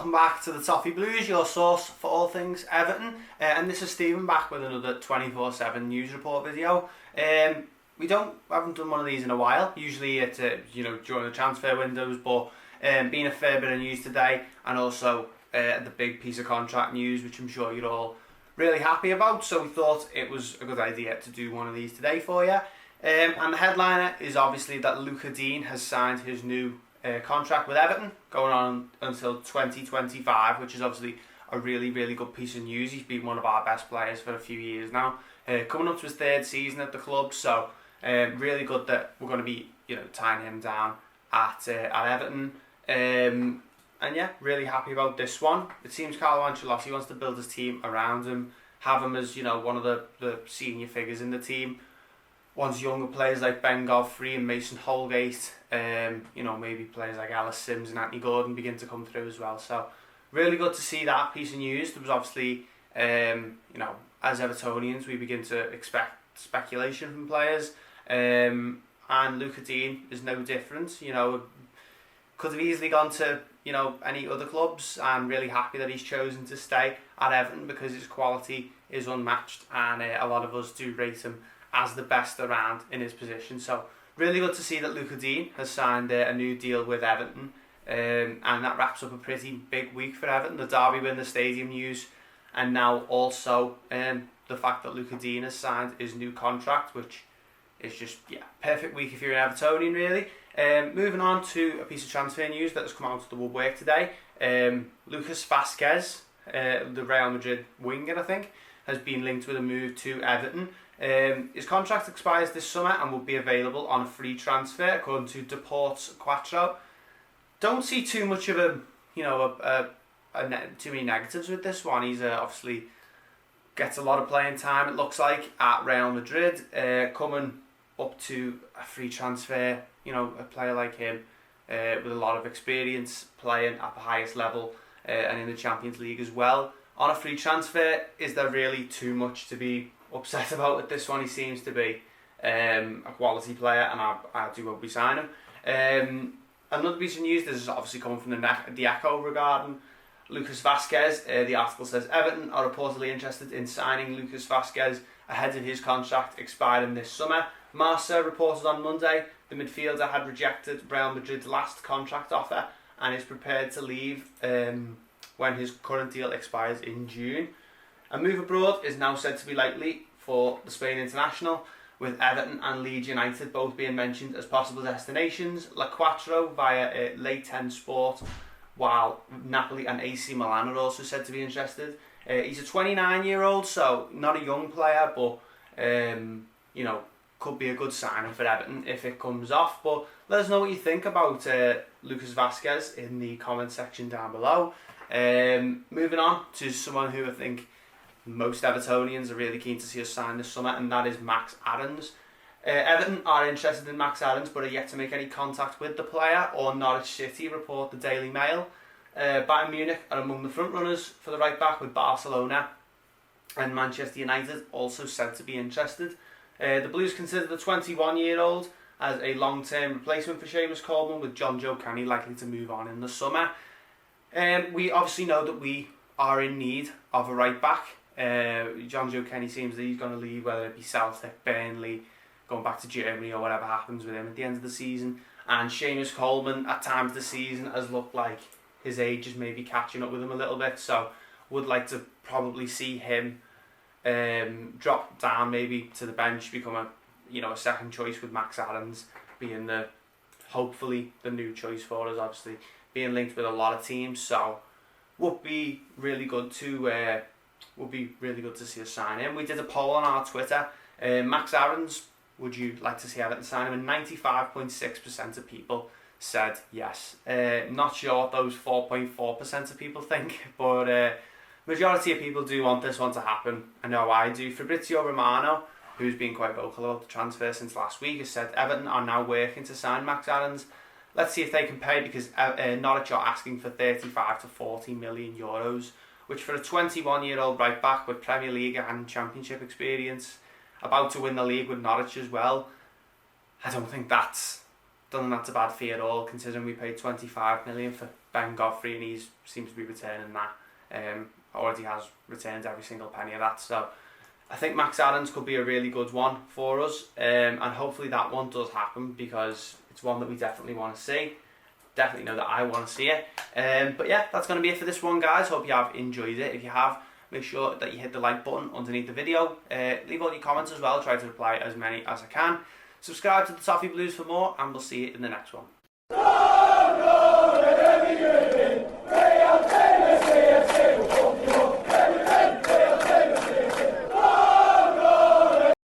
welcome back to the Toffee Blues, your source for all things Everton. And this is Stephen back with another 24/7 news report video. We haven't done one of these in a while. Usually it's during the transfer windows, but being a fair bit of news today, and also the big piece of contract news, which I'm sure you're all really happy about. So we thought it was a good idea to do one of these today for you. And the headliner is obviously that Lucas Digne has signed his new contract with Everton, going on until 2025, which is obviously a really good piece of news. He's been one of our best players for a few years now, coming up to his third season at the club, so really good that we're going to be tying him down at Everton, and yeah, really happy about this one. It seems Carlo Ancelotti wants to build his team around him, have him as one of the senior figures in the team. Wants younger players like Ben Godfrey and Mason Holgate, maybe players like Alice Sims and Anthony Gordon begin to come through as well. So really good to see that piece of news. There was obviously, as Evertonians, we begin to expect speculation from players, and Lucas Digne is no different. Could have easily gone to any other clubs. I'm really happy that he's chosen to stay at Everton because his quality is unmatched, and a lot of us do rate him as the best around in his position. So really good to see that Lucas Digne has signed a new deal with Everton, and that wraps up a pretty big week for Everton. The derby win, the stadium news, and now also the fact that Lucas Digne has signed his new contract, which is just perfect week if you're an Evertonian really. Moving on to a piece of transfer news that has come out of the woodwork today. Lucas Vazquez, the Real Madrid winger I think, has been linked with a move to Everton. His contract expires this summer and will be available on a free transfer, according to Deportes 4. Don't see too much of too many negatives with this one. He's obviously gets a lot of playing time, it looks like, at Real Madrid. Coming up to a free transfer, a player like him with a lot of experience playing at the highest level and in the Champions League as well. On a free transfer, is there really too much to be upset about with this one? He seems to be a quality player, and I do hope we sign him. Another piece of news, this is obviously coming from the Echo regarding Lucas Vazquez. The article says Everton are reportedly interested in signing Lucas Vazquez ahead of his contract expiring this summer. Marca reported on Monday the midfielder had rejected Real Madrid's last contract offer and is prepared to leave when his current deal expires in June. A move abroad is now said to be likely for the Spain international, with Everton and Leeds United both being mentioned as possible destinations. La Quattro via Late 10 Sport, while Napoli and AC Milan are also said to be interested. He's a 29-year-old, so not a young player, but could be a good signing for Everton if it comes off. But let us know what you think about Lucas Vazquez in the comment section down below. Moving on to someone who I think most Evertonians are really keen to see us sign this summer, and that is Max Aarons. Everton are interested in Max Aarons but are yet to make any contact with the player, or Norwich City, report the Daily Mail. Bayern Munich are among the front runners for the right back, with Barcelona and Manchester United also said to be interested. The Blues consider the 21-year-old as a long-term replacement for Seamus Coleman, with John Joe Kenny likely to move on in the summer. We obviously know that we are in need of a right back. John Joe Kenny seems that he's going to leave, whether it be Celtic, Burnley, going back to Germany, or whatever happens with him at the end of the season. And Seamus Coleman at times of the season has looked like his age is maybe catching up with him a little bit, so would like to probably see him drop down maybe to the bench, become a second choice, with Max Aarons being hopefully the new choice for us, obviously being linked with a lot of teams. So would be really good to see us sign him. We did a poll on our Twitter. Max Aarons, would you like to see Everton sign him? And 95.6% of people said yes. Not sure what those 4.4% of people think, but majority of people do want this one to happen. I know I do. Fabrizio Romano, who's been quite vocal about the transfer since last week, has said Everton are now working to sign Max Aarons. Let's see if they can pay, because Norwich are asking for 35 to 40 million euros, which for a 21-year-old right back with Premier League and Championship experience, about to win the league with Norwich as well, I don't think that's don't think that's a bad fee at all, considering we paid 25 million for Ben Godfrey and he seems to be returning that. Already has returned every single penny of that. So I think Max Aarons could be a really good one for us, and hopefully that one does happen, because it's one that we definitely want to see. Definitely know that I want to see it. But yeah, that's going to be it for this one, guys. Hope you have enjoyed it. If you have, make sure that you hit the like button underneath the video. Leave all your comments as well. Try to reply as many as I can. Subscribe to the Toffee Blues for more, and we'll see you in the next one.